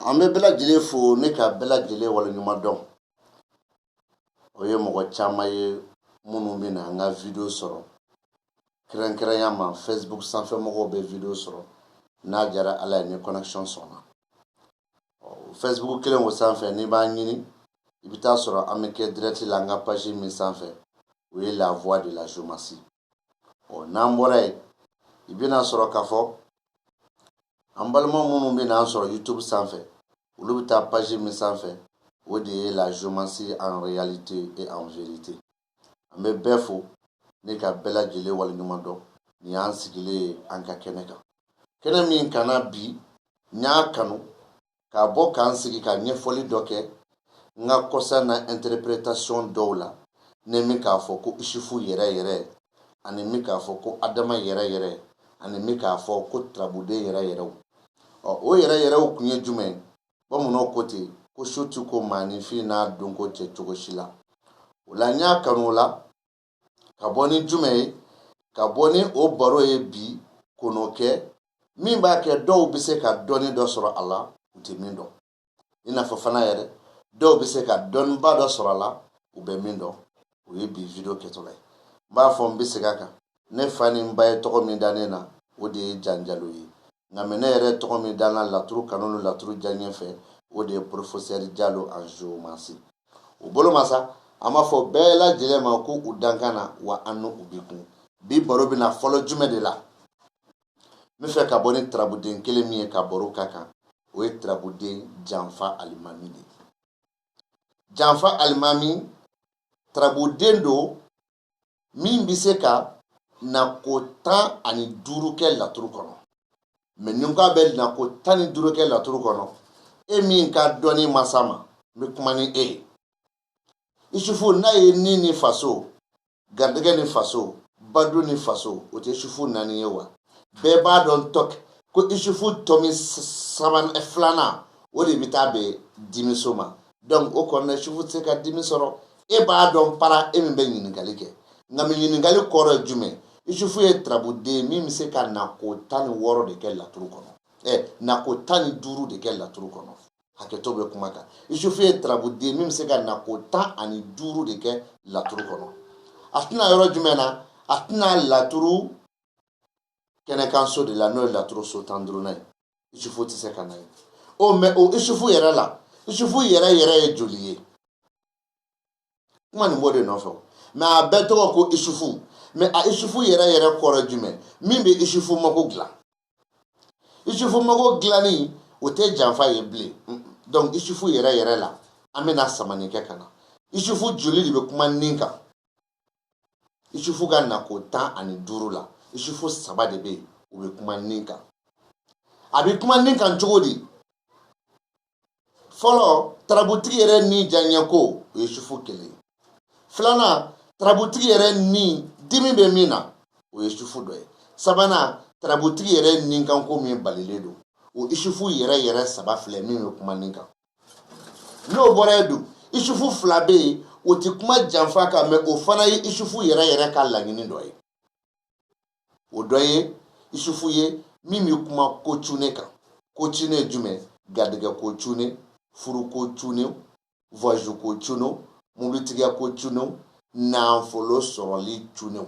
Ambe bela jile fo ne ka bela jile wala nyuma dɔn o ye mɔgɔ caman ye minnu bɛ na an ka video sɔrɔ kɛrɛnkɛrɛnya ma Facebook sanfɛ mɔgɔw bɛ video sɔrɔ n'a jara ala ye ni connection sɔnna Facebook kelen o sanfɛ n'i b'a ɲini i bɛ taa sɔrɔ an bɛ kɛ direct la an ka page min sanfɛ o ye la voix de la Jomasi n'an bɔra yen i bɛna sɔrɔ k'a fɔ an balima minnu bɛ na an sɔrɔ YouTube sanfɛ olu bɛ taa page min sanfɛ o de ye la Jomasi en réalité et en vérité an bɛ bɛɛ fo ne ka bɛɛ lajɛlen waleɲuman dɔn nin y'an sigilen an ka kɛnɛ kan kɛnɛ min kana bi n y'a kanu k'a bɔ k'an sigi ka ɲɛfɔli dɔ kɛ n ka kɔsa na interprétation dɔw la ne min k'a fɔ ko Isufu yɛrɛ yɛrɛ ani min k'a fɔ ko Adama yɛrɛ yɛrɛ ani min k'a fɔ ko Turabuden yɛrɛ yɛrɛw o yɛrɛ yɛrɛw kun ye jumɛn bamananw ko ten ko su tɛ ko maanifin n'a donko cɛ cogo si la o la n y'a kanu o la ka bɔ ni jumɛn ye ka bɔ ni o baro ye bi ko n'o kɛ min b'a kɛ dɔw bɛ se ka dɔnni dɔ sɔrɔ a la u tɛ min dɔn i n'a fɔ fana yɛrɛ dɔw bɛ se ka dɔnniba dɔ sɔrɔ a la u bɛ min dɔn o ye bi video kɛtɔla ye n b'a fɔ n bɛ segin a kan ne fa ni n ba ye tɔgɔ min da ne na o de ye Janjalo ye nka ne yɛrɛ tɔgɔ min da na laturu kanu ni laturu diyaɲɛ fɛ o de ye Professeur Jalo en géomancie o bolo masa an b'a fɔ bɛɛ lajɛlen ma ko u dankan na wa an n'u bɛ kun bi baro bɛna fɔlɔ jumɛn de la n bɛ fɛ ka bɔ ni Turabuden kelen min ye ka baro ka kan o ye Turabuden Janfa Alimami de Janfa Alimami Turabuden do min bɛ se ka nako 15 kɛ laturu kɔnɔ mais ni ko a bɛ nako 15 kɛ laturu kɔnɔ e min ka dɔnni masa ma n bɛ kuma ni e ye Isufu n'a ye ni faso garijɛgɛ ni faso badu ni faso o tɛ Isufu naani ye wa bɛɛ b'a dɔn ko Isufu tɔmi filanan o de bɛ taa bɛn dimiso ma donc o kɔnɔ Isufu tɛ se ka dimi sɔrɔ e b'a dɔn para e min bɛ ɲininkali kɛ nka min ɲininkali kɔrɔ ye jumɛn Isufu ye Turabuden min bɛ se ka nako 16 de kɛ laturu kɔnɔ nako 15 de kɛ laturu kɔnɔ hakɛto bɛ kuma kan Isufu ye Turabuden min bɛ se ka nako 15 de kɛ laturu kɔnɔ a tɛna yɔrɔ jumɛn na a tɛna laturu kɛnɛkanso de la n'o ye laturu so 15nan ye Isufu tɛ se ka na ye mais o Isufu yɛrɛ la Isufu yɛrɛ ye joli ye kuma nin b'o de nɔfɛ mais a bɛɛ tɔgɔ ko Isufu mais a Isufu yɛrɛ kɔrɔ jumɛn min bɛ Isufu mago dilan Isufu mago dilanni o tɛ janfa ye bilen donc Isufu yɛrɛ la an bɛna samani kɛ ka na Isufu joli de bɛ kuma nin kan Isufu ka nako 15 la Isufu 3 de bɛ yen u bɛ kuma nin kan a bɛ kuma nin kan cogo di fɔlɔ Turabutigi yɛrɛ ni diyaɲɛ ko o ye Isufu kelen filanan Turabutigi yɛrɛ ni dimi bɛ min na o ye Isufu dɔ ye sabanan Turabutigi yɛrɛ ni kanko min balilen don o Isufu yɛrɛ 3 filɛ min bɛ kuma nin kan n'o bɔra yen dun Isufu 2 bɛ yen o tɛ kuma janfa kan mais o fana ye Isufu yɛrɛ ka laɲini dɔ ye o dɔ ye Isufu ye min bɛ kuma ko cunne kan ko cunne ye jumɛn garijɛgɛ ko cunne furu ko cunne voyage ko cunne mobilitigiya ko cunne nafolo sɔrɔli cunne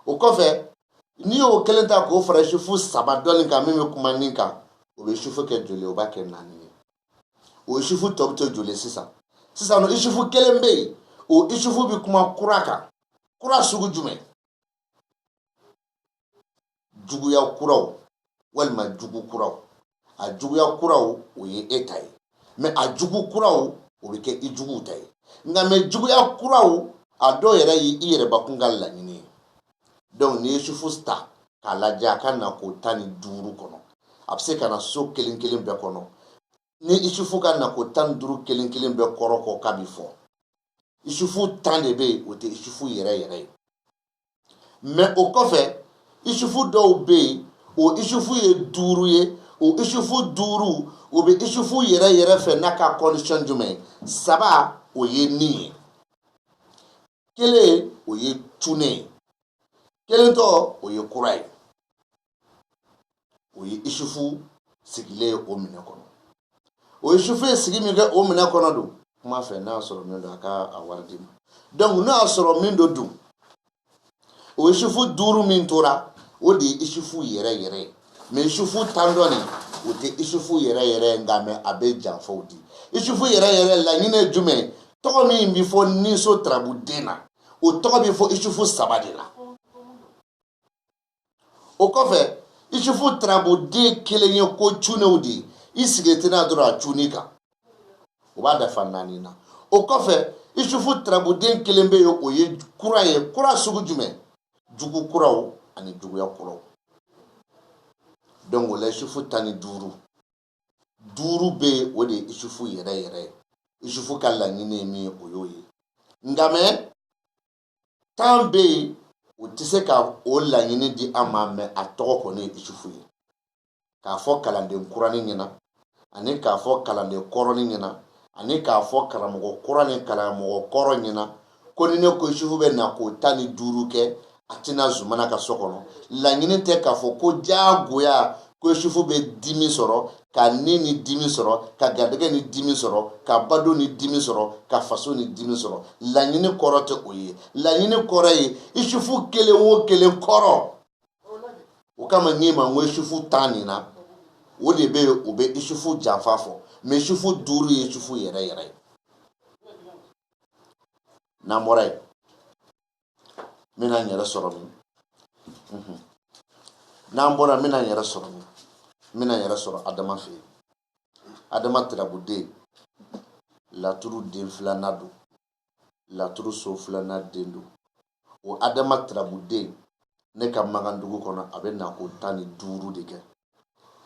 o kɔfɛ n'i y'o kelen ta k'o fara Isufu 3 dɔnni kan min bɛ kuma nin kan o bɛ Isufu kɛ joli ye o b'a kɛ 4 ye o Isufu tɔ bɛ to joli sisan no Isufu kelen bɛ yen o Isufu bɛ kuma kura kan kura sugu jumɛn juguya kuraw walima jugu kuraw a juguya kuraw o ye e ta ye mais a jugu kuraw o bɛ kɛ i juguw ta ye nga me juguya kuraw a dɔw yɛrɛ ye i yɛrɛ bakun ka laɲini ye. Donc ni ye isufu ta k'a lajɛ a ka na ko 15 kɔnɔ a bɛ se ka na so kelen kelen bɛɛ kɔnɔ ni isufu ka na ko 15 kelen kelen bɛɛ kɔrɔ kɔ k'a bi fɔ isufu 10 de bɛ yen o tɛ isufu yɛrɛ yɛrɛ ye mais o kɔfɛ isufu dɔw bɛ yen o isufu ye 5 ye o isufu 5 o bɛ isufu yɛrɛ yɛrɛ fɛ n'a ka condition jumɛn 3 o ye nin ye 1 o ye tune ye 1 tɔ o ye kura ye o ye isufu sigilen o minɛ kɔnɔ o isufu ye sigi min kɛ o minɛ kɔnɔ don kuma fɛ n'a sɔrɔ min don a ka a wari di ma donc n'a sɔrɔ min don dun o isufu 5 min tora o de ye isufu yɛrɛ yɛrɛ ye mais isufu 10 dɔ nin o tɛ isufu yɛrɛ yɛrɛ nka mais a bɛ janfaw di isufu yɛrɛ yɛrɛ laɲini ye jumɛn tɔgɔ min bɛ fɔ niso tarabuden na o tɔgɔ bɛ fɔ isufu 3 de la o kɔfɛ isufu tarabuden kelen ye ko cunew de i sigi tɛna dɔrɔn a cuni kan o b'a dafa 4 na o kɔfɛ isufu tarabuden kelen bɛ yen o ye kura ye kura sugu jumɛn jugu kuraw ani juguya kuraw donc o la isufu 15 bɛ yen o de ye isufu yɛrɛ yɛrɛ ye isufu ka laɲini ye min ye o y'o ye nka mɛ 10 bɛ yen o tɛ se ka o laɲini di an ma mɛ a tɔgɔ kɔni ye isufu ye k'a fɔ kalanden kuranin ɲɛna ani k'a fɔ kalanden kɔrɔnin ɲɛna ani k'a fɔ karamɔgɔ kura ni karamɔgɔ kɔrɔ ɲɛna ko ni ne ko isufu bɛ na k'o 15 kɛ a tɛna zumana ka so kɔnɔ laɲini tɛ k'a fɔ ko diyagoya ko isufu bɛ dimi sɔrɔ ka ni dimi sɔrɔ ka garijɛgɛ ni dimi sɔrɔ ka bado ni dimi sɔrɔ ka faso ni dimi sɔrɔ laɲini kɔrɔ tɛ o ye laɲini kɔrɔ ye isufu kelen o kelen kɔrɔ o kama n'i ma n ko isufu 10 nin na o de bɛ yen o bɛ isufu janfa fɔ mais isufu 5 ye isufu yɛrɛ yɛrɛ ye n'an bɔra yen n bɛna n yɛrɛ sɔrɔ min n'an bɔra n bɛna n yɛrɛ sɔrɔ min n bɛna n yɛrɛ sɔrɔ adama fɛ yen adama tarabuden laturu den 2nan don laturu so 2nan den don o adama tarabuden ne ka magandugu kɔnɔ a bɛ na ko 15 de kɛ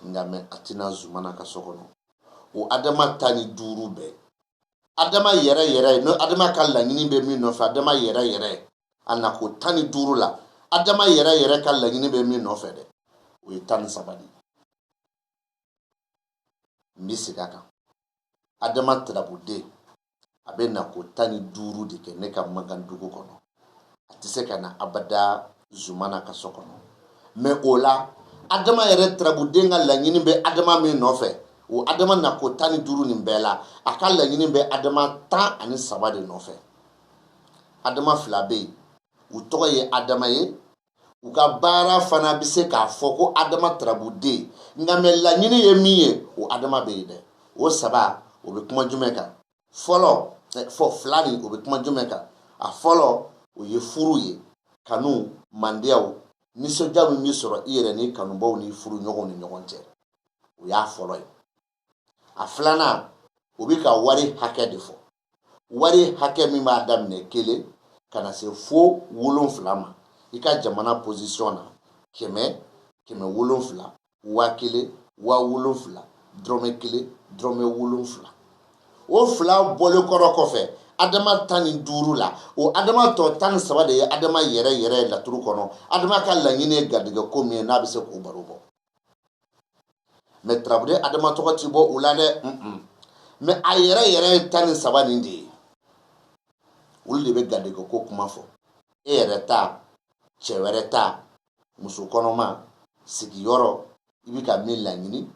nka mɛ a tɛna zumana ka so kɔnɔ o adama 15 bɛɛ adama yɛrɛ yɛrɛ no adama ka laɲini bɛ min nɔfɛ adama yɛrɛ yɛrɛ a na ko 15 la adama yɛrɛ yɛrɛ ka laɲini bɛ min nɔfɛ dɛ o ye 13 de n bɛ segin a kan adama tarabuden a bɛ na ko 15 de kɛ ne ka magandugu kɔnɔ a tɛ se ka na abada zumana ka so kɔnɔ mais o la adama yɛrɛ tarabuden ka laɲini bɛ adama min nɔfɛ o adama na ko 15 nin bɛɛ la a ka laɲini bɛ adama 13 de nɔfɛ adama 2 bɛ yen u tɔgɔ ye adama ye u ka baara fana bɛ se k'a fɔ ko adama tarabuden nka mɛ laɲini ye min ye o adama bɛ yen dɛ o 3 o bɛ kuma jumɛn kan fɔlɔ 2 nin o bɛ kuma jumɛn kan a fɔlɔ o ye furu ye kanu mandiyaw nisɔndiya min bɛ sɔrɔ i yɛrɛ ni kanubaw ni furu ɲɔgɔnw ni ɲɔgɔn cɛ o y'a fɔlɔ ye a 2nan o bɛ ka wari hakɛ de fɔ wari hakɛ min b'a daminɛ 1 ka na se fo 7 ma i ka jamana position na 100 700 1000 7000 dɔrɔmɛ 1 dɔrɔmɛ 7 o 2 bɔlen kɔrɔ kɔfɛ adama 15 la o adama tɔ 13 de ye adama yɛrɛ yɛrɛ laturu kɔnɔ adama ka laɲini ye garijɛgɛ ko min ye n'a bɛ se k'o baro bɔ mais tarabuden adama tɔgɔ ti bɔ o la dɛ mais a yɛrɛ yɛrɛ ye 13 nin de ye olu de bɛ garijɛgɛ ko kuma fɔ e yɛrɛ ta cɛ wɛrɛ ta muso kɔnɔma sigiyɔrɔ i bɛ ka min laɲini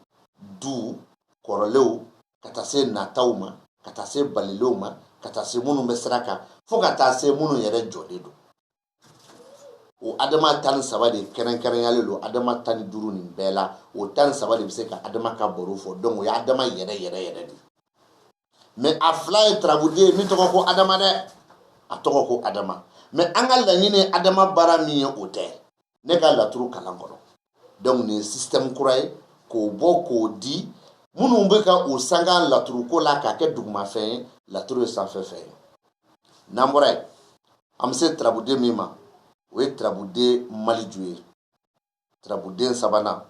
du kɔrɔlenw ka taa se nataw ma ka taa se balilenw ma ka taa se minnu bɛ sira kan fo ka taa se minnu yɛrɛ jɔlen don o adama 13 de kɛrɛnkɛrɛnyalen don adama 15 nin bɛɛ la o 13 de bɛ se ka adama ka baro fɔ donc o ye adama yɛrɛ yɛrɛ yɛrɛ de mais a 2 ye tarabuden min tɔgɔ ko adama dɛ a tɔgɔ ko adama mais an ka laɲini adama baara min ye o tɛ ne ka laturu kalan kɔnɔ donc nin ye système kura ye k'o bɔ k'o di minnu bɛ ka o sanga laturu ko la k'a kɛ dugumafɛn ye laturu ye sanfɛfɛn ye n'an bɔra yen an bɛ se Tarabuden min ma o ye Tarabuden Maliju ye. Tarabuden sabanan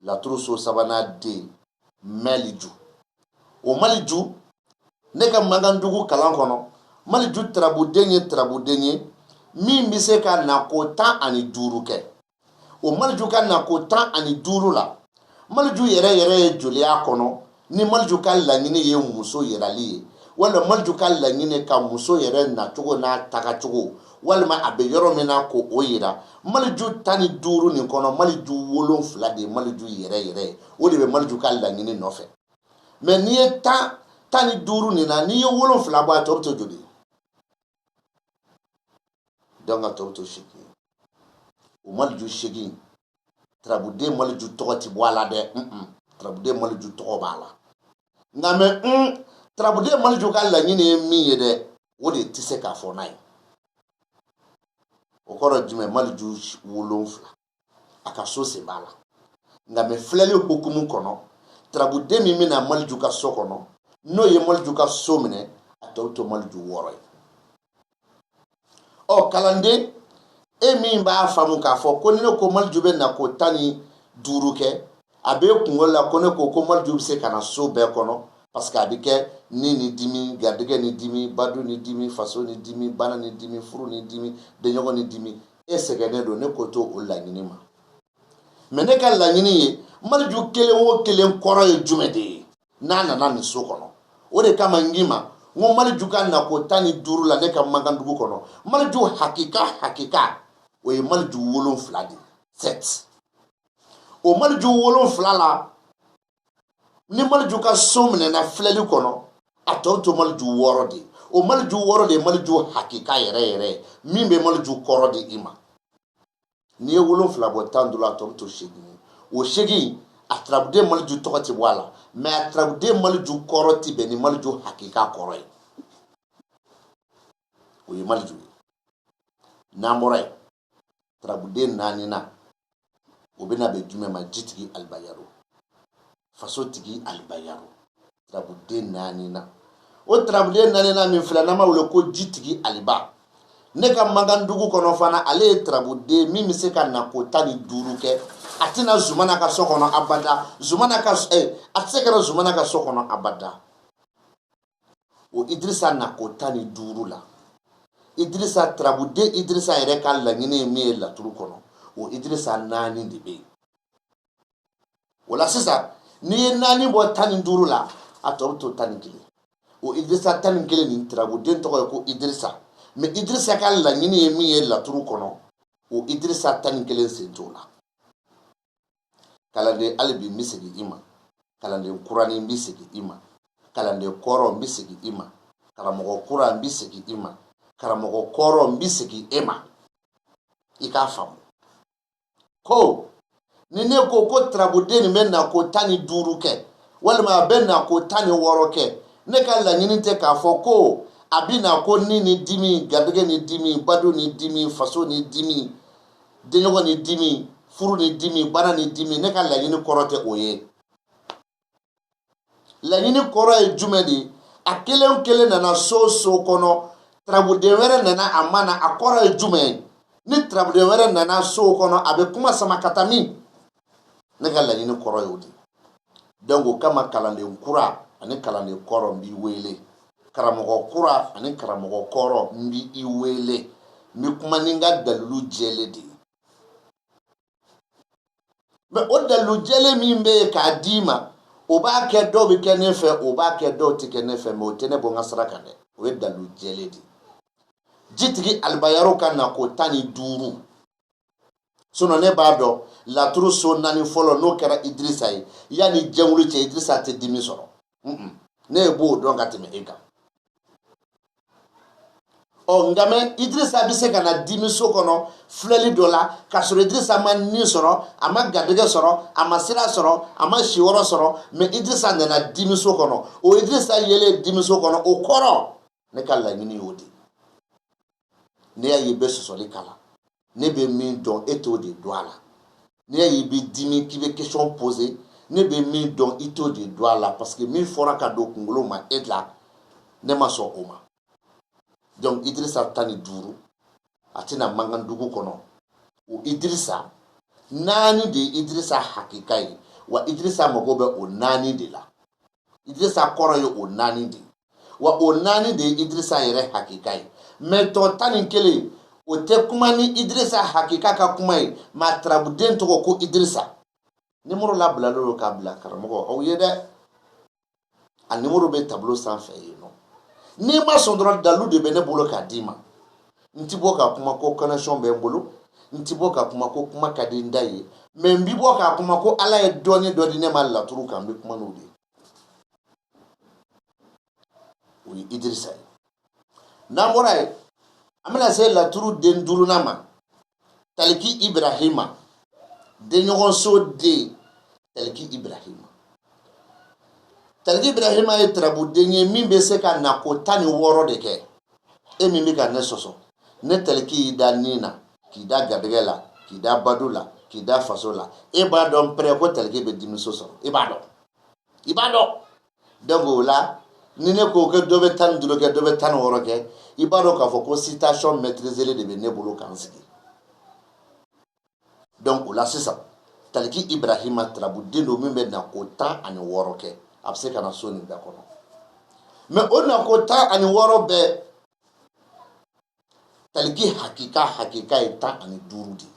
laturu so sabanan den Maliju. O Maliju ne ka Mankandugu kalan kɔnɔ Maliju Tarabuden ye Tarabuden ye min bɛ se ka nako 15 kɛ. O Maliju ka nako 15 la Maliju yɛrɛ ye joliya kɔnɔ ni Maliju ka laɲini ye muso yirali ye walima Maliju ka laɲini ka muso yɛrɛ nacogo n'a tagacogo walima a bɛ yɔrɔ min na ko o yira Maliju 15 nin kɔnɔ Maliju 7 de ye Maliju yɛrɛ o de bɛ Maliju ka laɲini nɔfɛ. Mais n'i ye 15 nin na n'i ye 7 bɔ a tɔ bɛ to joli? Donc a tɔ bɛ to 8. O Maliju 8 Tarabuden Maliju tɔgɔ ti bɔ a la dɛ. Tarabuden Maliju tɔgɔ b'a la. Nka mais Tarabuden Maliju ka laɲini ye min ye dɛ o de tɛ se k'a fɔ n'a ye. O kɔrɔ jumɛn? Maliju 7 a ka so sen b'a la. Nka mais filɛli hukumu kɔnɔ Tarabuden min bɛna Maliju ka so kɔnɔ n'o ye Maliju ka so minɛ a tɔ bɛ to Maliju 6 ye. Ɔ kalanden e min b'a faamu k'a fɔ ko ni ne ko Maliju bɛ nako 15 kɛ a bɛ kunkolo la ko ne ko Maliju bɛ se ka na so bɛɛ kɔnɔ parce que a bɛ kɛ ni dimi, garijɛgɛ ni dimi, badu ni dimi, faso ni dimi, bana ni dimi, furu ni dimi, denɲɔgɔn ni dimi. E sɛgɛnnen don ne ko to o laɲini ma. Mais ne ka laɲini ye Maliju kelen o kelen kɔrɔ ye jumɛn de ye n'a nana nin so kɔnɔ. O de kama n k'i ma n ko Maliju ka nako 15 la ne ka Mankandugu kɔnɔ Maliju hakika o ye Maliju 7 de ye 7. O Maliju 7 la ni Maliju ka so minɛna filɛli kɔnɔ a tɔ to Maliju 6 de. O Maliju 6 de ye Maliju hakika yɛrɛ min bɛ Maliju kɔrɔ di i ma. N'i ye 7 bɔ 15 la a tɔ bɛ to 8. O 8 a Tarabuden Maliju tɔgɔ ti bɔ a la mais a Tarabuden Maliju kɔrɔ ti bɛn ni Maliju hakika kɔrɔ ye. O ye Maliju ye. N'an bɔra yen Tarabuden 4nan o bɛna bɛn jumɛn ma? Jitigi Alibayaro. Fasotigi Alibayaro. Tarabuden 4nan. O Tarabuden 4nan min filɛ n'an b'a wele ko Jitigi Aliba. Ne ka Mankandugu kɔnɔ fana ale ye Tarabuden min bɛ se ka nako 15 kɛ a tɛna Zumana ka so kɔnɔ abada. A tɛ se ka na Zumana ka so kɔnɔ abada. O Idrissa nako 15 la Idrissa Tarabuden Idrissa yɛrɛ ka laɲini ye min ye laturu kɔnɔ o Idrissa 4 de bɛ yen. O la sisan n'i ye 4 bɔ 15 la a tɔ bɛ to 11. O Idrissa 11 nin Tarabuden tɔgɔ ye ko Idrissa. Mais Idrissa ka laɲini ye min ye laturu kɔnɔ o Idrissa 11 sen t'o la. Kalanden hali bi n bɛ segin i ma. Kalanden kuranin n bɛ segin i ma. Kalanden kɔrɔ n bɛ segin i ma. Karamɔgɔ kura n bɛ segin i ma. Karamɔgɔ kɔrɔ n bɛ segin e ma. I k'a faamu. Ko ni ne ko Tarabuden nin bɛ nako 15 kɛ walima a bɛ nako 16 kɛ ne ka laɲini tɛ k'a fɔ ko a bɛ na ko ni dimi, garijɛgɛ ni dimi, badu ni dimi, faso ni dimi, denɲɔgɔn ni dimi, furu ni dimi, bana ni dimi. Ne ka laɲini kɔrɔ tɛ o ye. Laɲini kɔrɔ ye jumɛn de ye? A kelen kelen nana so kɔnɔ Tarabuden wɛrɛ nana a ma na a kɔrɔ ye jumɛn ye? Ni Tarabuden wɛrɛ nana so kɔnɔ a bɛ kuma sama ka taa min? Ne ka laɲini kɔrɔ ye o de. Donc o kama kalanden kura ani kalanden kɔrɔ n b'i wele. Karamɔgɔ kura ani karamɔgɔ kɔrɔ n b'i wele. N bɛ kuma ni n ka dalilu jɛlen de ye. Mais o dalilu jɛlen min bɛ yen k'a d'i ma o b'a kɛ dɔw bɛ kɛ ne fɛ o b'a kɛ dɔw tɛ kɛ ne fɛ mais o tɛ ne bɔ n ka sira kan dɛ. O ye dalilu jɛlen de ye. Jitigi Alibayaro ka nako 15 sinon ne b'a dɔn laturu so 4 fɔlɔ n'o kɛra Idrissa ye yanni jɛnkulu cɛ Idrissa tɛ dimi sɔrɔ. Ne ye b'o dɔn ka tɛmɛ e kan. Nka mɛ Idrissa bɛ se ka na dimi so kɔnɔ filɛli dɔ la k'a sɔrɔ Idrissa ma nin sɔrɔ a ma garijɛgɛ sɔrɔ a ma sira sɔrɔ a ma si yɔrɔ sɔrɔ mais Idrissa nana dimi so kɔnɔ o Idrissa yelen dimi so kɔnɔ o kɔrɔ ne ka laɲini y'o de. Ne y'a ye i bɛ sɔsɔli k'a la ne bɛ min dɔn e t'o de dɔn a la. Ne y'a ye i bɛ dimi k'i bɛ question poser ne bɛ min dɔn i t'o de dɔn a la parce que min fɔra ka don kunkolo ma e la ne ma sɔn o ma. donc Idrissa tani duru atina mangandugu kono o Idrissa nani de Idrissa hakikai wa Idrissa magobe o nani de la Idrissa koro yo o nani de wa o nani de Idrissa yere hakikai mais to tani kele o te kuma ni Idrissa hakika ka kuma yi ma trabuden to ko Idrissa numéro la blalo ka bla karamo o yede a numéro be tableau sans feuille non ni ma son droit dalu de bene bolo ka dima nti boka kuma ko connexion be bolo nti boka kuma ko kuma ka di ndaye mais mbi boka kuma ko ala e doni dodi ne mal la turu kan be kuma no de oui Idrissa na moray amina se la turu den duru nama taliki Ibrahima de nyogon so de taliki Ibrahima e trabu denye min be se ka na ko tani woro de ke e min be ka ne soso ne taliki da nina ki da gadegela ki da badula ki da fasola e ba don pre ko taliki be dimi soso e ba do dango la ni ne ko ke do be tan duro ke do be tan woro ke i ba do ka fo ko citation maîtriser de be ne bolo kan sigi donc la c'est ça taliki Ibrahima trabu dendo min be na ko tan ani woro ke abse kana soni da kono mais on a ko tan ani woro be taliki hakika e tan ani duru di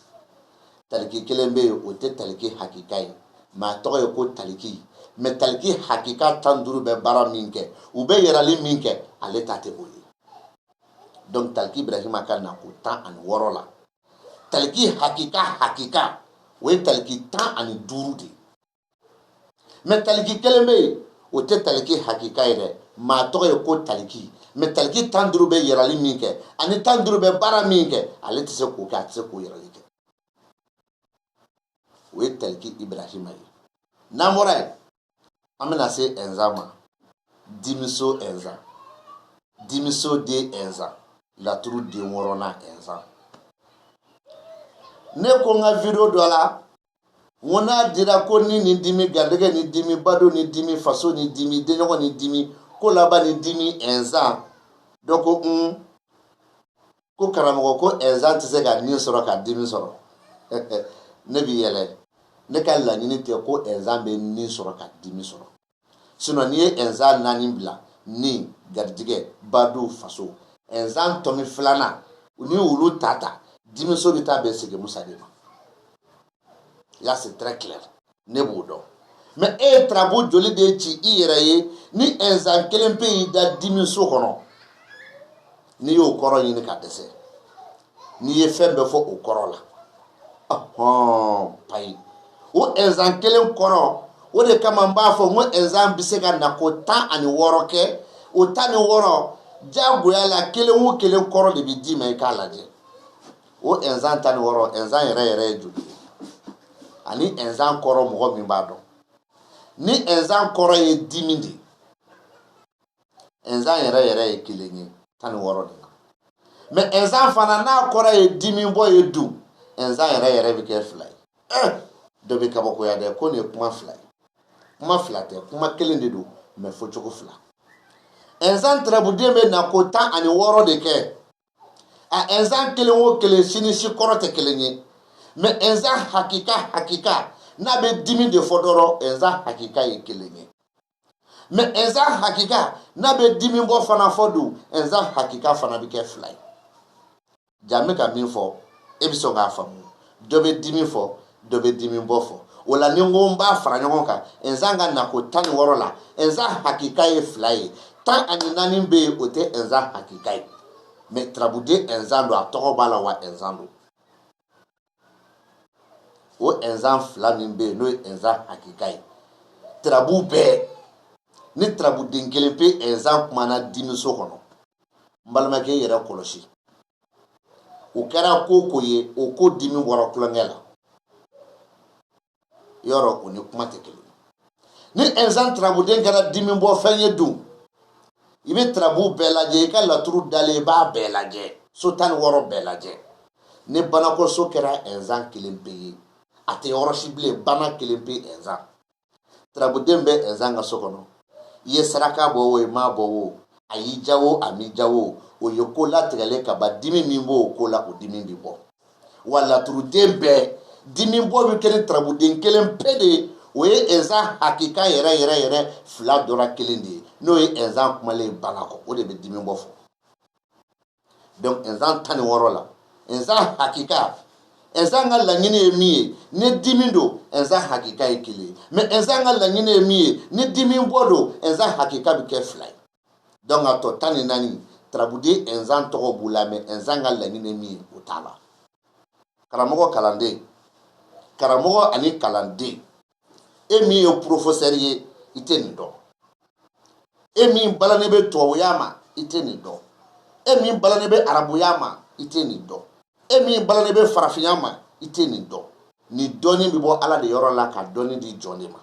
taliki kelembe o te taliki hakika e ma to e ko taliki mais taliki hakika tan duru be bara minke u be yerali minke ale tate boye donc taliki Ibrahima kana ko tan ani woro la taliki hakika we taliki tan ani duru di mais taliki kelembe o te taliki hakika ide ma to e ko taliki mais taliki tan duru be yerali minke ani tan duru be bara minke ale tse ko ka tse ko yerali ke we taliki Ibrahima na moray amena se enzama dimiso de enza la turu de worona enza ne ko nga video dola wona dira ko ni dimi gandege ni dimi bado ni dimi faso ni dimi denyo ni dimi ko laba ni dimi enza donc ko karamo ko enza tse ga ni soro ka dimi soro ne bi yele ne ka la ni te ko enza be ni soro ka dimi soro sinon ni enza nani bla ni gardige badu faso enza tomi flana ni ulu tata dimi so bita be sege musadema là c'est très clair ne bodo mais e trabo joli de ci iraye ni enza kelen pe da dimi so kono ni yo koro yin ka dese ni ye fembe fo o koro la pai o enza kelen koro o de kama mba fo mo enza bisega na ko tan ani woro ke o tan ni woro jagoya la kelen wo kelen koro de bi di me ka laje o enza tan woro enza yere judi ani enza koro mo mi ba do ni enza koro ye dimindi enza yere kelenye tan woro de mais enza fana na koro ye dimi bo ye du enza yere bi ke fly do be ka boko ya de ko ne kuma fly te kuma kelen de do mais fo choko fly enza trabu de me na ko tan ani woro de ke a enza kelen wo kelen sini si koro te kelenye mais enza hakika na be dimi de fodoro enza hakika ye kelenye mais enza hakika na be dimi bo fana fodu enza hakika fana bi ke fly jamais ka min fo e bi so ga famu do be dimi fo do be dimi bo fo wala ni ngomba fara nyon ka enza nga na ko tan woro la enza hakika ye fly tan ani nani be ote enza hakika ye mais trabude enza ndo atoro bala wa enza ndo o enza flamin be no enza hakikai trabu be ni trabu dingele pe enza mana dimi so kono mbalma ke yera koloshi o kara ko ye o ko dimi woro klongela yoro oni kuma tekele ni enza trabu dingara dimi bo fanye du ibe trabu be laje ka la turu dale ba be laje so tan woro be laje ni bana ko so kera enza kilimpe ate oroshible bana kelempe enza trabudembe enza nga sokono ye saraka bowo ma bowo ayi jawo ami jawo o ye ko latigɛlen ka ban dimi min b'o ko la o dimi bi bɔ wa laturuden bɛɛ dimi bɔ bi kɛ ni tarabuden kelen pe de ye o ye ɛnzan hakika yɛrɛ fila dɔra kelen de ye n'o ye ɛnzan kumalen bana kɔ o de bɛ dimi bɔ fɔ donc ɛnzan 16 la ɛnzan hakika ɛnzan ka laɲini ye min ye ni dimi don ɛnzan hakika ye kelen ye mais ɛnzan ka laɲini ye min ye ni dimi bɔ don ɛnzan hakika bi kɛ fila ye donc a tɔ 14 tarabuden ɛnzan tɔgɔ b'u la mais ɛnzan ka laɲini ye min ye o t'a la karamɔgɔ kalanden karamɔgɔ ani kalanden e min ye professeur ye i tɛ nin dɔn e min balannen bɛ tubabuya ma i tɛ nin dɔn e min balannen bɛ arabuya ma i tɛ nin dɔn e min balannen bɛ farafinya ma i tɛ nin dɔn nin dɔnni bɛ bɔ ala de yɔrɔ la ka dɔnni di jɔn de ma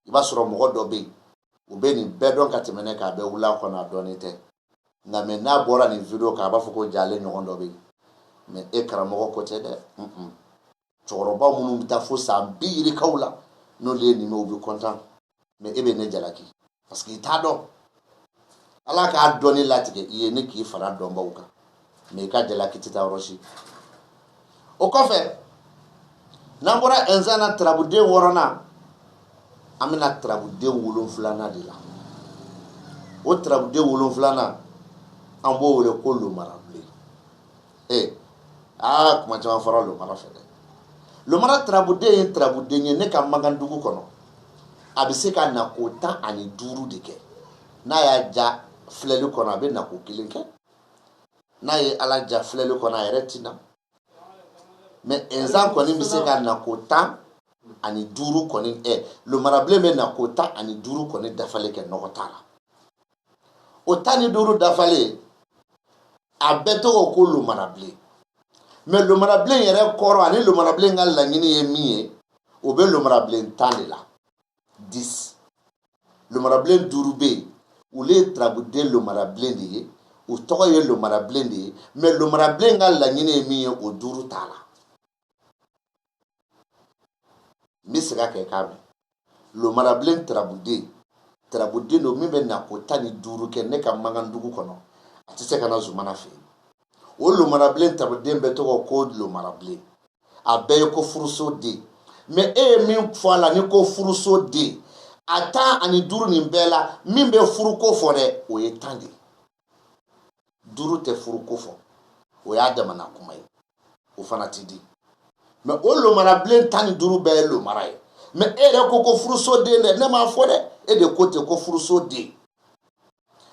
i b'a sɔrɔ mɔgɔ dɔ bɛ yen o bɛ nin bɛɛ dɔn ka tɛmɛ ne kan a bɛ wuli a kɔnɔ a dɔnni tɛ nka mɛ n'a bɔra nin video kan a b'a fɔ ko jalen ɲɔgɔn dɔ bɛ yen mɛ e karamɔgɔ ko tɛ dɛ cɛkɔrɔba minnu bɛ taa fo san 20 yirikaw la n'olu ye nin mɛn u bɛ content mɛ e bɛ ne jalaki parce que i t'a dɔn ala k'a dɔnni latigɛ i ye ne k'i fara dɔnbaw kan mɛ i ka jalaki tɛ taa yɔrɔ si o kɔfɛ n'an bɔra ɛnzan na tarabuden 6nan an bɛna tarabuden 7nan de la o tarabuden 7nan an b'o wele ko lomarabilen kuma caman fɔra lomara fɛ dɛ lomara tarabuden ye tarabuden ye ne ka Magandugu kɔnɔ a bɛ se ka nako 15 de kɛ n'a y'a ja filɛli kɔnɔ a bɛ nako 1 kɛ n'a ye ala ja filɛli kɔnɔ a yɛrɛ tina mais ɛnzan kɔni bɛ se ka nako 15 kɔni lomarabilen bɛ nako 15 kɔni dafalen kɛ nɔgɔ t'a la o 15 dafalen a bɛɛ tɔgɔ ko lomarabilen mais lomarabilen yɛrɛ kɔrɔ ani lomarabilen ka laɲini ye min ye o bɛ lomarabilen 10 de la 10 lomarabilen 5 bɛ yen olu ye tarabuden lomarabilen de ye o tɔgɔ ye lomarabilen de ye mais lomarabilen ka laɲini ye min ye o 5 t'a la n bɛ segin a kan k'a mɛn lomarabilen tarabuden don min bɛ nako 15 kɛ ne ka Magandugu kɔnɔ a tɛ se ka na zumana fɛ yen o lomarabilen tarabuden bɛ tɔgɔ ko lomarabilen a bɛɛ ye ko furuso den mais e ye min fɔ a la ni ko furuso den a 15 nin bɛɛ la min bɛ furuko fɔ dɛ o ye 10 de ye 5 tɛ furuko fɔ o y'a damana kuma ye o fana tɛ di mais o lomarabilen 15 bɛɛ ye lomara ye mais e yɛrɛ ko furuso den dɛ ne m'a fɔ dɛ e de ko ten ko furuso den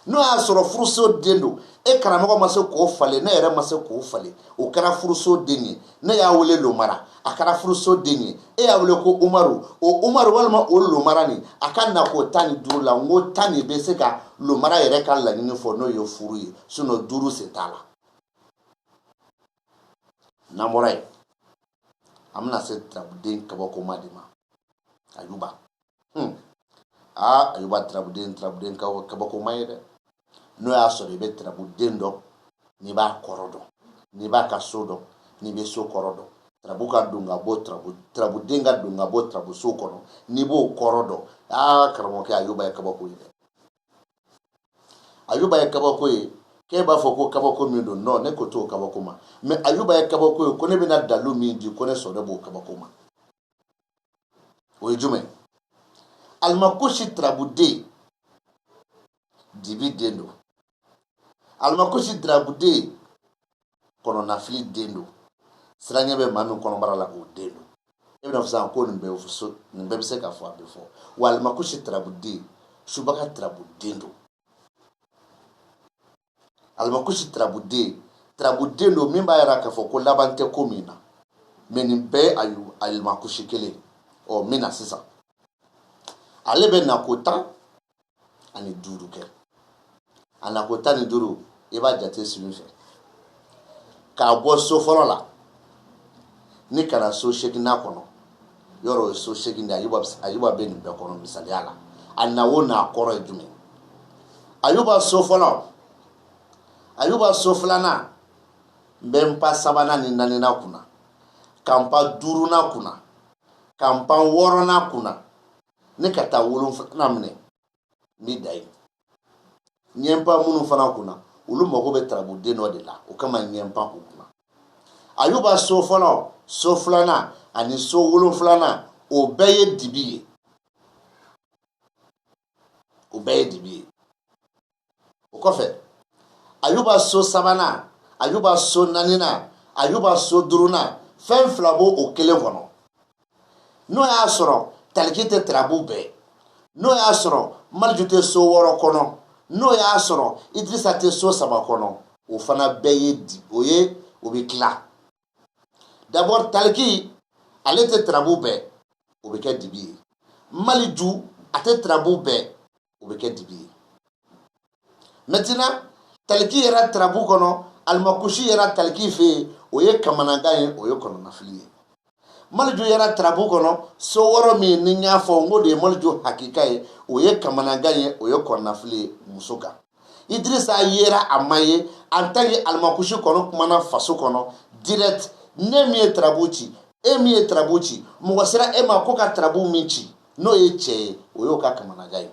n'o y'a sɔrɔ furuso den don e karamɔgɔ ma se k'o falen ne yɛrɛ ma se k'o falen o kɛra furuso den ye ne y'a wele lomara a kɛra furuso den ye e y'a wele ko umaru o umaru walima o lomara nin a ka nako 15 la n ko 10 de bɛ se ka lomara yɛrɛ ka laɲini fɔ n'o ye furu ye sinon 5 se t'a la n'an bɔra yen an bɛna se tarabuden kabakoma de ma ayuba ayuba tarabuden kabakoma ye dɛ n'o y'a sɔrɔ i bɛ tarabuden dɔn n'i b'a kɔrɔ dɔn n'i b'a ka so dɔn n'i bɛ so kɔrɔ dɔn tarabu ka don ka bɔ tarabuden ka don ka bɔ tarabuso kɔnɔ n'i b'o kɔrɔ dɔn karamɔgɔkɛ ayuba ye kabako ye dɛ ayuba ye kabako ye k'e b'a fɔ ko kabako min don non ne ko t'o kabako ma mais ayuba ye kabako ye ko ne bɛna dalu min di ko ne sɔnna b'o kabako ma o ye jumɛn alimakosi tarabuden dibi den don alimakosi tarabuden kɔnɔnafili den don siranɲɛ bɛ maa min kɔnɔbara la o den don e bɛna fɔ sisan ko nin bɛɛ bɛ se ka fɔ a bɛ fɔ wa alimakosi tarabuden subaga tarabuden don alimakosi tarabuden don min b'a yira k'a fɔ ko laban tɛ ko min na mais nin bɛɛ ye alimakosi kelen min na sisan ale bɛ nako 15 kɛ a nako 15 i b'a jate sigi fɛ k'a bɔ so fɔlɔ la ni kana so 8nan kɔnɔ yɔrɔ o ye so 8 de ayuba bɛ nin bɛɛ kɔnɔ misaliya la a na o n'a kɔrɔ ye jumɛn ayuba so fɔlɔ ayuba so 2nan n bɛ n pa 3nan ni 4nan kunna ka n pa 5nan kunna ka n pa 6nan kunna ne ka taa 7nan minɛ n bɛ da yen n ye n pa minnu fana kunna olu mago bɛ tarabuden dɔ de la o kama ɲɛ pan u kunna Ayuba so fɔlɔ so filanan ani so wolonfilanan o bɛɛ ye dibi ye o bɛɛ ye dibi ye o kɔfɛ Ayuba so sabanan Ayuba so naaninan Ayuba so duurunan fɛn fila b'o o kelen kɔnɔ n'o y'a sɔrɔ taliki tɛ tarabu bɛɛ n'o y'a sɔrɔ Maliju tɛ so 6 kɔnɔ n'o y'a sɔrɔ Idrissa tɛ so 3 kɔnɔ o fana bɛɛ ye o bɛ tila d'abord taliki ale tɛ tarabu bɛɛ o bɛ kɛ dibi ye Maliju a tɛ tarabu bɛɛ o bɛ kɛ dibi ye maintenant taliki yɛrɛ tarabu kɔnɔ Alimakushi yɛrɛ taliki fɛ yen o ye kamanagan ye o ye kɔnɔnafili ye Maliju yɛrɛ tarabu kɔnɔ so 6 min ni n y'a fɔ n ko de ye Maliju hakika ye o ye kamanagan ye o ye kɔnɔnafili ye muso kan Idrissa yera a ma ye en tant que Alimakushi kɔnɔ kumana faso kɔnɔ direct ne min ye tarabu ci e min ye tarabu ci mɔgɔ sera e ma ko ka tarabu min ci n'o ye cɛ ye o y'o ka kamanagan ye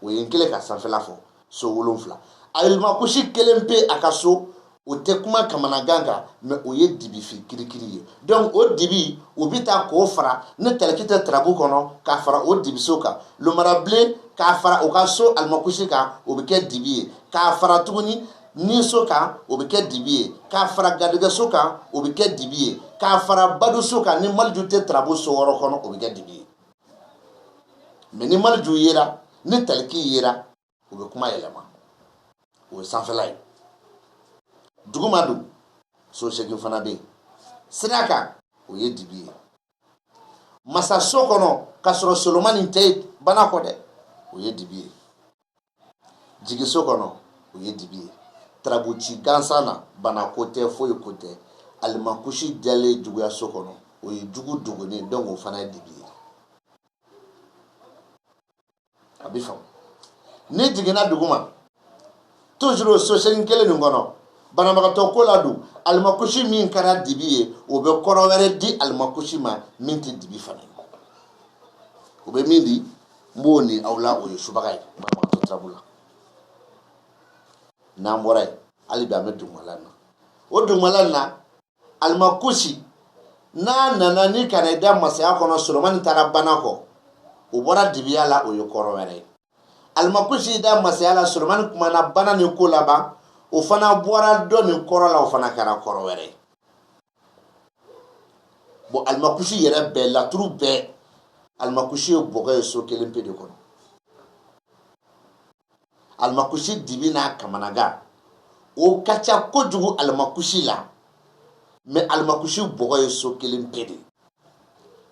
o ye n kelen ka sanfɛla fɔ so 7 Alimakushi kelen pe a ka so o tɛ kuma kamanagan kan mais o ye dibi fi kirikiri ye donc o dibi o bɛ taa k'o fara ne taliki tɛ tarabu kɔnɔ k'a fara o dibiso kan Lomarabilen k'a fara o ka so Alimakushi kan o bɛ kɛ dibi ye k'a fara tuguni Niso kan o bɛ kɛ dibi ye k'a fara Gadigɛso kan o bɛ kɛ dibi ye k'a fara Baduso kan ni Maliju tɛ tarabu so 6 kɔnɔ o bɛ kɛ dibi ye mais ni Maliju yera ni taliki yera o bɛ kuma yɛlɛma o ye sanfɛla ye duguma dun so 8 fana bɛ yen sira kan o ye dibi ye masaso kɔnɔ k'a sɔrɔ Solomani tɛ bana kɔ dɛ o ye dibi ye jigiso kɔnɔ o ye dibi ye tarabuci gansan na bana ko tɛ foyi ko tɛ Alimakushi dalen juguyaso kɔnɔ o ye jugu dogonen donc o fana ye dibi ye a bɛ faamu ni jiginna duguma toujours so 8 kelen nin kɔnɔ banabagatɔ ko la don Alimakushi min kɛra dibi ye o bɛ kɔrɔ wɛrɛ di Alimakushi ma min tɛ dibi fana ye o bɛ min di n b'o ni aw la o ye subaga ye banabagatɔ tarabu la n'an bɔra yen hali bi an bɛ dugumala na o dugumala na Alimakushi n'a nana ni ka na i da masaya kɔnɔ Solomani taara bana kɔ o bɔra dibiya la o ye kɔrɔ wɛrɛ ye Alimakushi da masaya la Solomani kumana bana ni ko laban o fana bɔra dɔ nin kɔrɔ la o fana kɛra kɔrɔ wɛrɛ ye bon Alimakushi yɛrɛ bɛɛ laturu bɛɛ Alimakushi ye bɔgɔ ye so kelen pe de kɔnɔ Alimakushi dibi n'a kamanagan o ka ca kojugu Alimakushi la mais Alimakushi bɔgɔ ye so kelen pe de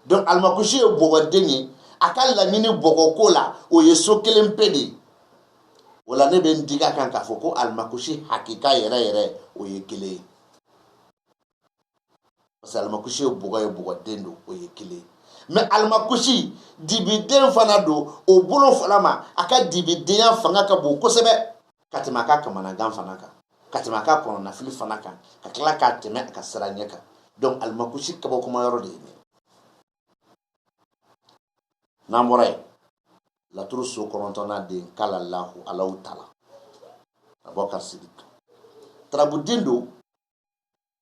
donc Alimakushi ye bɔgɔden ye a ka laɲini bɔgɔko la o ye so kelen pe de o la ne bɛ n diga kan k'a fɔ ko Alimakushi hakika yɛrɛ yɛrɛ o ye kelen ye parce que Alimakushi ye bɔgɔden don o ye kelen ye mais Alimakushi dibiden fana don o bolo fana ma a ka dibidenya fanga ka bon kosɛbɛ ka tɛmɛ a ka kamanagan fana kan ka tɛmɛ a ka kɔnɔnafili fana kan ka tila k'a tɛmɛ a ka sira ɲɛ kan donc Alimakushi kabakoma yɔrɔ de ye nin n'an bɔra yen laturu so 9nan den kala lahu Alahu tala Abubakar Sidik tarabuden don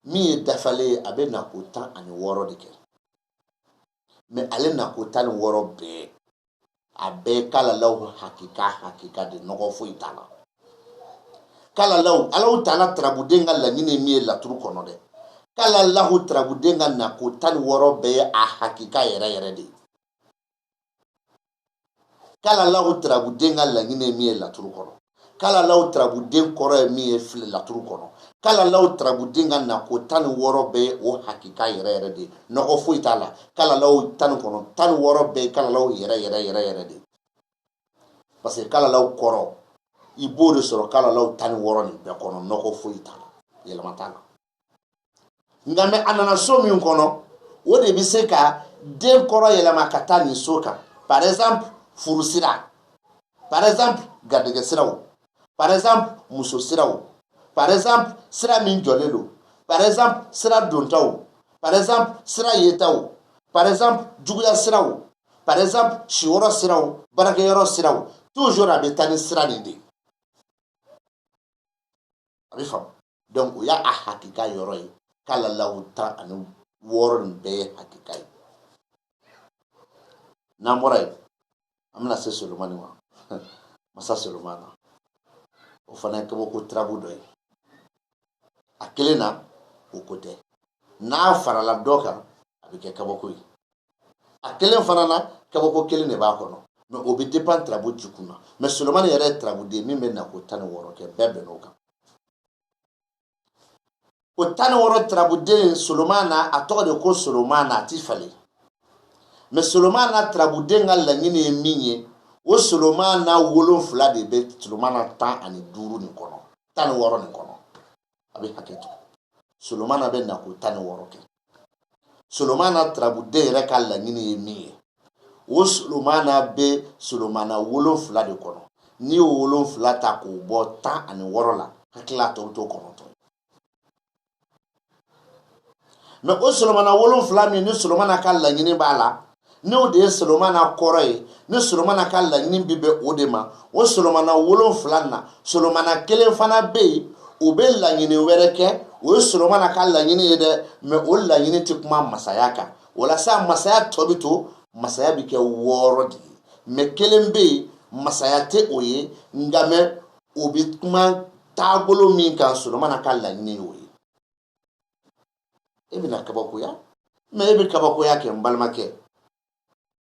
min ye dafalen ye a bɛ nako 16 de kɛ mais ale nako 16 bɛɛ a bɛɛ kala lahu hakika de nɔgɔ foyi t'a la kala lahu Alahu tala tarabuden ka laɲini min ye laturu kɔnɔ dɛ kala lahu tarabuden ka nako 16 bɛɛ ye a hakika yɛrɛ yɛrɛ de ye kala lahu tarabuden ka laɲini min ye laturu kɔnɔ kala lahu tarabuden kɔrɔ ye min ye fili laturu kɔnɔ kala lahu tarabuden ka nako 16 bɛɛ ye o hakika yɛrɛ yɛrɛ de ye nɔgɔ foyi t'a la kala lahu 16 bɛɛ ye kala lahu yɛrɛ de parce que kala lahu kɔrɔ i b'o de sɔrɔ kala lahu 16 nin bɛɛ kɔnɔ nɔgɔ foyi t'a la yɛlɛma t'a la nka mɛ a nana so min kɔnɔ o de bɛ se ka den kɔrɔ yɛlɛma ka taa nin so kan par exemple furu sira par exemple garijɛgɛ siraw par exemple muso siraw par exemple sira min jɔlen don par exemple sira dontaw par exemple sira yetaw par exemple juguya siraw par exemple siyɔrɔ siraw baarakɛyɔrɔ siraw toujours a bɛ taa ni sira nin de a bɛ faamu donc o y'a hakika yɔrɔ ye k'ala lawu 16 nin bɛɛ ye hakika ye n'an bɔra yen an bɛna se Solomani ma masa Solomana o fana ye kabako tirabu dɔ ye a kelen na o ko tɛ n'a farala dɔ kan a bɛ kɛ kabako ye a kelen fana na kabako kelen de b'a kɔnɔ mais o bɛ dépend tirabu jikun na mais Solomani yɛrɛ ye tirabuden min bɛ na ko 16 kɛ bɛɛ bɛnn'o kan o 16 tirabuden Solomana a tɔgɔ de ko Solomana a ti falen mais Solomana tirabuden ka laɲini ye min ye o Solomana 7 de bɛ Solomana 15 nin kɔnɔ 16 nin kɔnɔ a bɛ hakɛ to Solomana bɛ na ko 16 kɛ Solomana tirabuden yɛrɛ ka laɲini ye min ye o Solomana bɛ Solomana 7 de kɔnɔ n'i y'o 7 ta k'o bɔ 16 la hakilila tɔ bɛ to 9 mais o Solomana 7 min ni Solomana ka laɲini b'a la n'o de ye Solomana kɔrɔ ye ni Solomana ka laɲini bi bɛ o de ma o Solomana 7 na Solomana kelen fana bɛ yen o bɛ laɲini wɛrɛ kɛ o ye Solomana ka laɲini ye dɛ mais o laɲini tɛ kuma masaya kan walasa masaya tɔ bɛ to masaya bɛ kɛ 6 de ye mais kelen bɛ yen masaya tɛ o ye nka mais o bɛ kuma taabolo min kan Solomana ka laɲini y'o ye e bɛna kabakoya mais e bɛ kabakoya kɛ n balimakɛ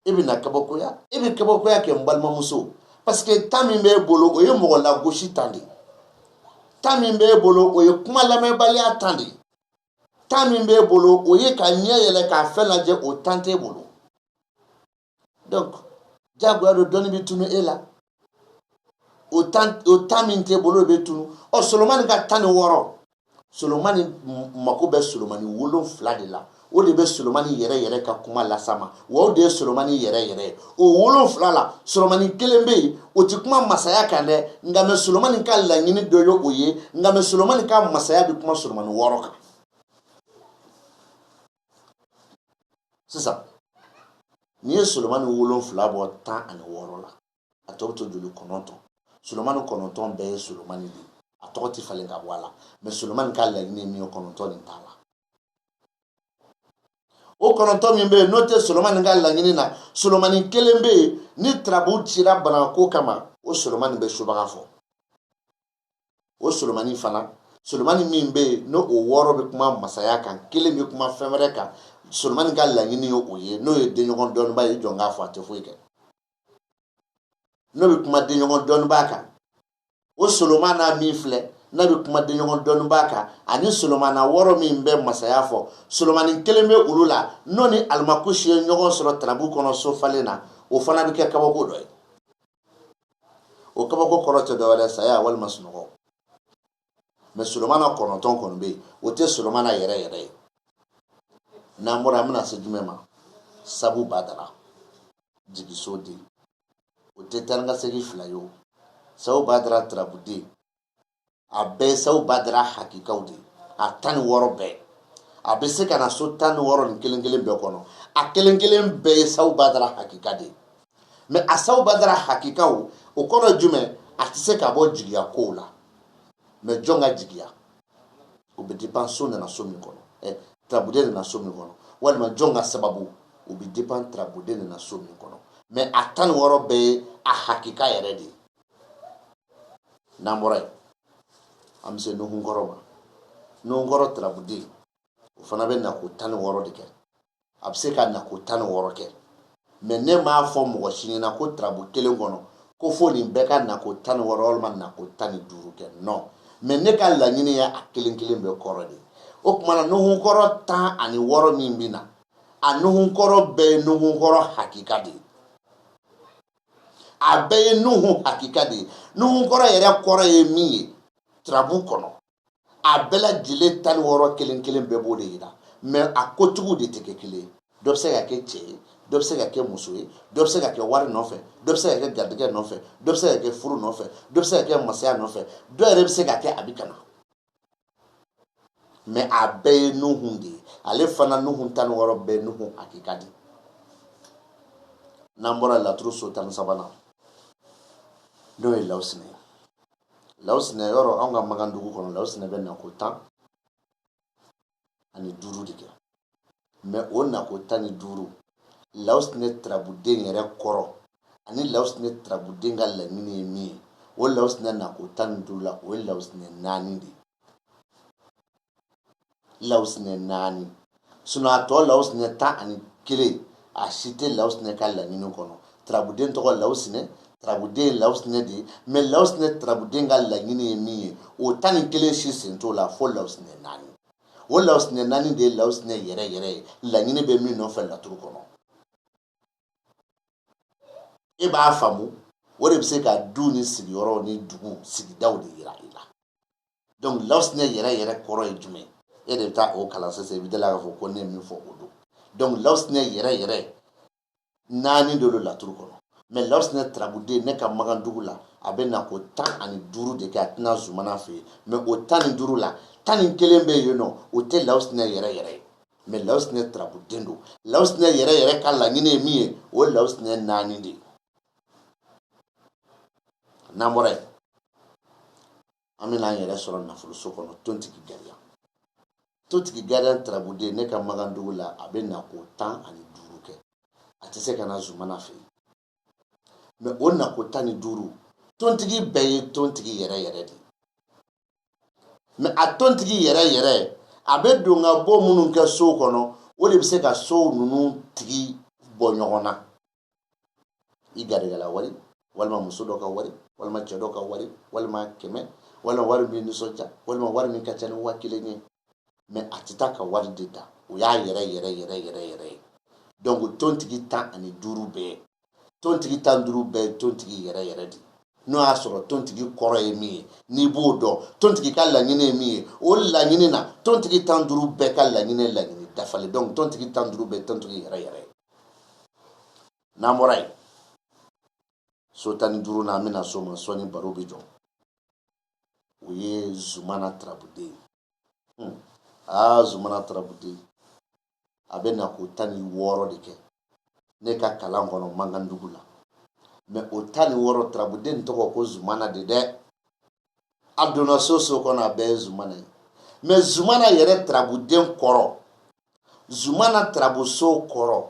e bɛna kabakoya e bɛ kabakoya kɛ n balimamuso parce que temps min b'e bolo o ye mɔgɔ lagosi temps de temps min b'e bolo o ye kuma lamɛnbaliya temps de temps min b'e bolo o ye ka ɲɛ yɛlɛ k'a fɛn lajɛ o temps t'e bolo donc diyagoya don dɔnni bɛ tunu e la o temps min t'e bolo o bɛ tunu ɔ Solomani ka 16 Solomani mako bɛ Solomani 7 de la o de bɛ Solomani yɛrɛ ka kuma lasama wa o de ye Solomani yɛrɛ o 7 la Solomani kelen bɛ yen o ti kuma masaya kan dɛ nka mais Solomani ka laɲini dɔ ye o ye nka mais Solomani ka masaya bɛ kuma Solomani 6 kan sisan n'i ye Solomani 7 bɔ 16 la a tɔ bɛ to joli 9 Solomani 9 bɛɛ ye Solomani de a tɔgɔ tɛ falen ka bɔ a la mais Solomani ka laɲini ye min ye 9 nin t'a la o 9 min bɛ yen n'o tɛ Solomani ka laɲini na Solomani kelen bɛ yen ni tirabu cira banako kama o Solomani bɛ subaga fɔ o Solomani fana Solomani min bɛ yen n'o 6 bɛ kuma masaya kan kelen bɛ kuma fɛn wɛrɛ kan Solomani ka laɲini ye o ye n'o ye denɲɔgɔn dɔnniba ye jɔn k'a fɔ a tɛ foyi kɛ n'o bɛ kuma denɲɔgɔn dɔnniba kan o Solomana min filɛ n'a bɛ kuma denɲɔgɔn dɔnniba kan ani Solomana 6 min bɛ masaya fɔ Solomani kelen bɛ olu la n'o ni alimakusi ye ɲɔgɔn sɔrɔ tarabu kɔnɔ so falen na o fana bɛ kɛ kabako dɔ ye o kabako kɔrɔ tɛ dɔwɛrɛ saya walima sunɔgɔ mais Solomana 9 kɔni bɛ yen o tɛ Solomana yɛrɛ ye n'an bɔra an bɛna se jumɛn ma Sabu Badara jigiso den o tɛ taa ni ka segin 2 ye o Sabu Badara tirabuden a bɛɛ ye Sabu Badara hakikaw de a 16 bɛɛ a bɛ se ka na so 16 nin kelen kelen bɛɛ kɔnɔ a kelen kelen bɛɛ ye Sabu Badara hakika de mais a Sabu Badara hakikaw o kɔrɔ jumɛn a tɛ se ka bɔ jigiya kow la mais jɔn ka jigiya o bɛ dépend so nana so min kɔnɔ tirabuden nana so min kɔnɔ walima jɔn ka sababu o bɛ dépend tirabuden nana so min kɔnɔ mais a 16 bɛɛ ye a hakika yɛrɛ de ye n'an bɔra yen an bɛ se Nuhunkɔrɔ ma Nuhunkɔrɔ tirabuden o fana bɛ na ko 16 de kɛ a bɛ se ka na ko 16 kɛ mais ne m'a fɔ mɔgɔ si ɲɛna ko tirabu kelen kɔnɔ ko fo nin bɛɛ ka na ko 16 walima na ko 15 kɛ non mais ne ka laɲini ye a kelen kelen bɛɛ kɔrɔ de o tuma na Nuhunkɔrɔ 16 min bɛ na a Nuhunkɔrɔ bɛɛ ye Nuhunkɔrɔ hakika de ye a bɛɛ ye Nuhu hakika de ye Nuhunkɔrɔ yɛrɛ kɔrɔ ye min ye tirabu kɔnɔ a bɛɛ lajɛlen 16 kelen kelen bɛɛ b'o de yira mais a kotigiw de tɛ kɛ kelen ye dɔ bɛ se ka kɛ cɛ ye dɔ bɛ se ka kɛ muso ye dɔ bɛ se ka kɛ wari nɔfɛ dɔ bɛ se ka kɛ garijɛgɛ nɔfɛ dɔ bɛ se ka kɛ furu nɔfɛ dɔ bɛ se ka kɛ masaya nɔfɛ dɔ yɛrɛ bɛ se ka kɛ a bɛ kana mais a bɛɛ ye Nuhu de ye ale fana Nuhu 16 bɛɛ ye Nuhu hakika de n'an bɔra laturu so 13 n'o ye Lawusina ye lawsine yoro anga magandugu kono lawsine be na ko tan ani duru dike mais on na ko tan ni duru lawsine trabuden yere koro ani lawsine trabuden ga la ni mi o lawsine na ko tan duru la o lawsine nani di lawsine nani suna to lawsine ta ani kele a cité lawsine ka la ni kono trabuden to lawsine trabuden lawsine di mais lawsine trabuden ga la ni mi o tan kele si sento la fo lawsine nani o lawsine nani de lawsine yere la ni be mi no fa la turu kono e b'a famu o de bɛ se ka du ni sigiyɔrɔ ni dugu sigidaw de yira i la donc lawsine yɛrɛ kɔrɔ ye jumɛn e de bɛ taa o kalan sisan i bɛ dala k'a fɔ ko ne ye min fɔ o don donc lawsine yɛrɛ naani de lo laturu kɔnɔ mais lawsine trabuden ne ka magandugu la a bɛ na ko 15 de kɛ a tɛna zumana fɛ yen mais o 15 la 11 bɛ yen nɔ o tɛ lawsine yɛrɛ ye mais lawsine trabuden don lawsine yɛrɛ ka laɲini ye min ye o lawsine naani de ye n'an bɔra yen an bɛna an yɛrɛ sɔrɔ nafoloso kɔnɔ tontigi gariya tontigi gariya trabuden ne ka magandugu la a bɛ na ko 15 kɛ a tɛ se ka na zumana fɛ yen mais o na ko 15 tontigi bɛɛ ye tontigi yɛrɛ de mais a tontigi yɛrɛ a bɛ don ka bɔ minnu kɛ so kɔnɔ o de bɛ se ka so ninnu tigi bɔ ɲɔgɔn na i garijɛgɛla wari walima muso dɔ ka wari walima cɛ dɔ ka wari walima 100 walima wari min nisɔndiya walima wari min ka ca ni 1000 ye mais a tɛ taa ka wari de ta o y'a yɛrɛ donc tontigi 15 bɛɛ tontigi 15 bɛɛ tontigi yɛrɛ de n'o y'a sɔrɔ tontigi kɔrɔ ye min ye n'i b'o dɔn tontigi ka laɲini ye min ye o laɲini na tontigi 15 bɛɛ ka laɲini dafalen donc tontigi 15 bɛɛ tontigi yɛrɛ n'an bɔra yen so 15 na an bɛna so ma sɔni baro bɛ jɔ o ye zumana trabuden zumana trabuden a bɛ na ko 16 de kɛ ne ka kalan kɔnɔ magandugu la mais o 16 trabuden tɔgɔ ko zumana de dɛ a donna so kɔnɔ a bɛɛ ye zumana ye mais zumana yɛrɛ trabuden kɔrɔ zumana trabuso kɔrɔ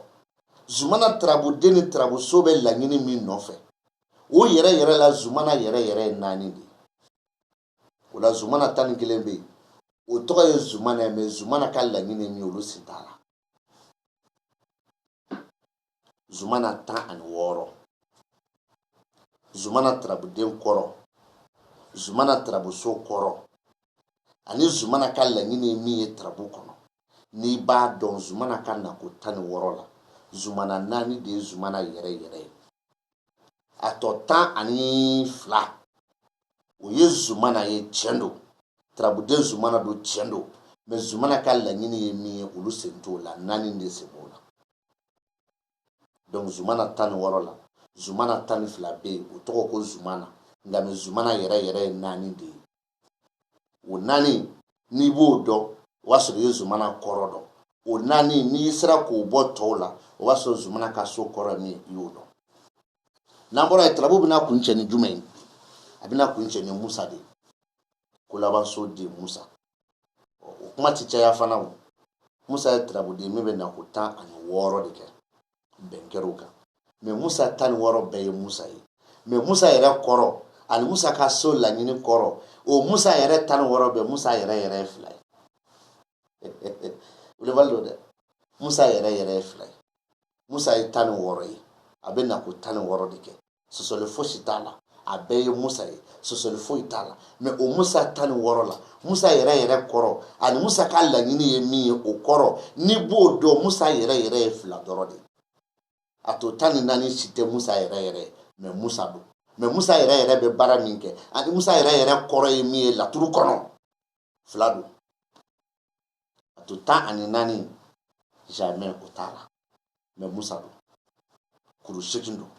zumana trabuden ni trabuso bɛ laɲini min nɔfɛ o yɛrɛ la zumana yɛrɛ ye naani de o la zumana 11 bɛ yen o tɔgɔ ye zumana ye mais zumana ka laɲini min olu si t'a la zumana 16 zumana trabuden kɔrɔ zumana trabuso kɔrɔ ani zumana ka laɲini min ye trabu kɔnɔ n'i b'a dɔn zumana ka na ko 16 la zumana naani de ye zumana yɛrɛ a tɔ 12 o ye zumana ye tiɲɛ don trabuden zumana don tiɲɛ don mais zumana ka laɲini ye min ye olu sen t'o la naani de sen b'o la donc zumana 16 la zumana 12 bɛ yen o tɔgɔ ko zumana nka mais zumana yɛrɛ ye naani de ye o naani n'i b'o dɔn o b'a sɔrɔ i ye zumana kɔrɔ dɔn o naani n'i sera k'o bɔ tɔw la o b'a sɔrɔ zumana ka so kɔrɔ min i y'o dɔn n'an bɔra yen tarabu bɛna kun cɛ ni jumɛn ye a bɛna kun cɛ ni musa de ko laban so den musa o kuma tɛ caya fana o musa ye tarabuden min bɛ na ko 16 de kɛ bɛn kɛr'o kan mais musa 16 bɛɛ ye musa ye mais musa yɛrɛ kɔrɔ ani musa ka so laɲini kɔrɔ o musa yɛrɛ 16 bɛɛ musa yɛrɛ ye 2 ye wulibali don dɛ musa yɛrɛ ye 2 ye musa ye 16 ye a bɛ na ko 16 de kɛ sɔsɔli fosi t'a la a bɛɛ ye musa ye sɔsɔli foyi t'a la mais o musa 16 la musa yɛrɛ kɔrɔ ani musa ka laɲini ye min ye o kɔrɔ n'i b'o dɔn musa yɛrɛ ye 2 dɔrɔn de a to 14 si tɛ musa yɛrɛ mais musa don mais musa yɛrɛ bɛ baara min kɛ ani musa yɛrɛ kɔrɔ ye min ye laturu kɔnɔ 2 don a to 14 jamais o t'a la mais musa don kuru 8 don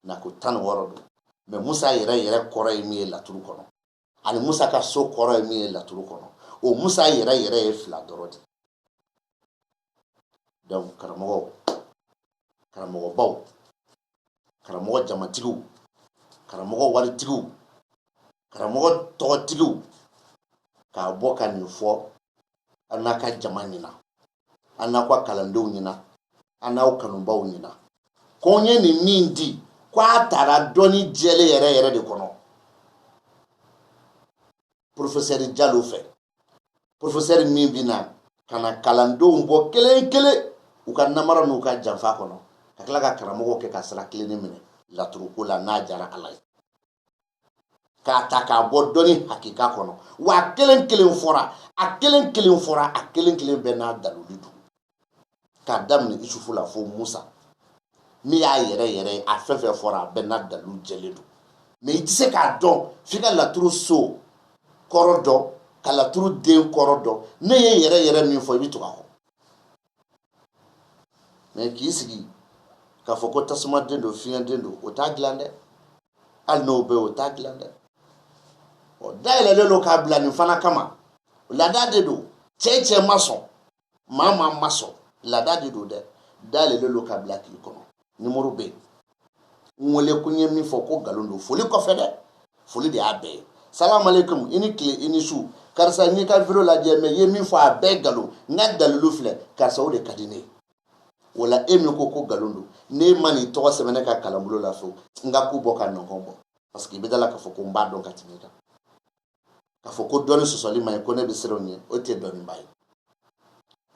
na ko 16 don mais musa yɛrɛ kɔrɔ ye min ye laturu kɔnɔ ani musa ka so kɔrɔ ye min ye laturu kɔnɔ o musa yɛrɛ ye 2 dɔrɔn de donc karamɔgɔbaw karamɔgɔ jamatigiw karamɔgɔ waritigiw karamɔgɔ tɔgɔtigiw k'a bɔ ka nin fɔ an n'a ka jama ɲina an n'a ka kalandenw ɲina an n'aw kanubaw ɲina ko n ye nin min di ko a taara dɔnni jɛlen yɛrɛ yɛrɛ de kɔnɔ professeur Jalo fɛ professeur min bɛna ka na kalandenw bɔ kelen kelen u ka namara n'u ka janfa kɔnɔ ka tila ka karamɔgɔw kɛ ka sira kilennen minɛ laturuko la n'a jara Ala ye k'a ta k'a bɔ dɔnni hakika kɔnɔ wa a kelen kelen fɔra a kelen kelen fɔra a kelen kelen bɛɛ n'a dalili don k'a daminɛ Isufu la fo Musa min y'a yɛrɛ yɛrɛ a fɛn fɛn fɔra a bɛɛ n'a daliliw jɛlen don mais i tɛ se k'a dɔn f'i ka laturu so kɔrɔ dɔn ka laturu den kɔrɔ dɔn ne ye yɛrɛ yɛrɛ min fɔ i bɛ tugu a kɔ mais k'i sigi k'a fɔ ko tasumaden don fiɲɛden don o t'a dilan dɛ hali n'o bɛ o t'a dilan dɛ dayɛlɛlen don k'a bila nin fana kama laada de don cɛ ma sɔn maa ma sɔn laada de don dɛ dayɛlɛlen don k'a bila k'i kɔnɔ numéro bɛ yen n wele ko n ye min fɔ ko nkalon don foli kɔfɛ dɛ foli de y'a bɛɛ ye salamu aleykum i ni tile i ni su karisa n y'i ka video lajɛ mais i ye min fɔ a bɛɛ nkalon n ka dalilu filɛ karisa o de ka di ne ye o la e min ko nkalon don n'e ma n'i tɔgɔ sɛbɛn ne ka kalanbolo la so n ka ku bɔ ka nɔgɔn bɔ parce que i bɛ da la k'a fɔ ko n b'a dɔn ka tɛmɛ i kan k'a fɔ ko dɔnni sɔsɔli ma ɲi ko ne bɛ siran o ɲɛ o tɛ dɔnniba ye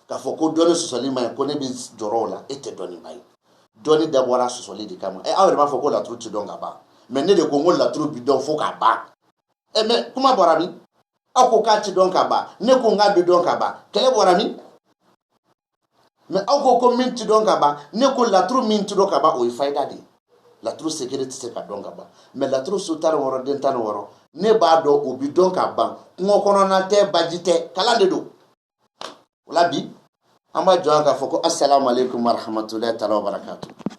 k'a fɔ ko dɔnni sɔsɔli ma ɲi ko ne bɛ jɔrɔ o la e tɛ dɔnniba ye dɔnni dabɔra sɔsɔli de kama aw yɛrɛ b'a fɔ ko laturu tɛ dɔn ka ban mais ne de ko n ko laturu bi dɔn fo k'a ban mais kuma bɔra min aw ko k'a tɛ dɔn ka ban ne ko n k'a bɛ dɔn ka ban kɛlɛ bɔra min mais aw ko min tɛ dɔn ka ban ne ko laturu min tɛ dɔn ka ban o ye fayida de ye laturu secret tɛ se ka dɔn ka ban mais laturu so 16 den 16 ne b'a dɔn o bi dɔn ka ban kungo kɔnɔna tɛ baji tɛ kalan de don o la bi an b'a jɔ k'a fɔ ko assalamu alaikum warahmatulahi taala wabarakatuh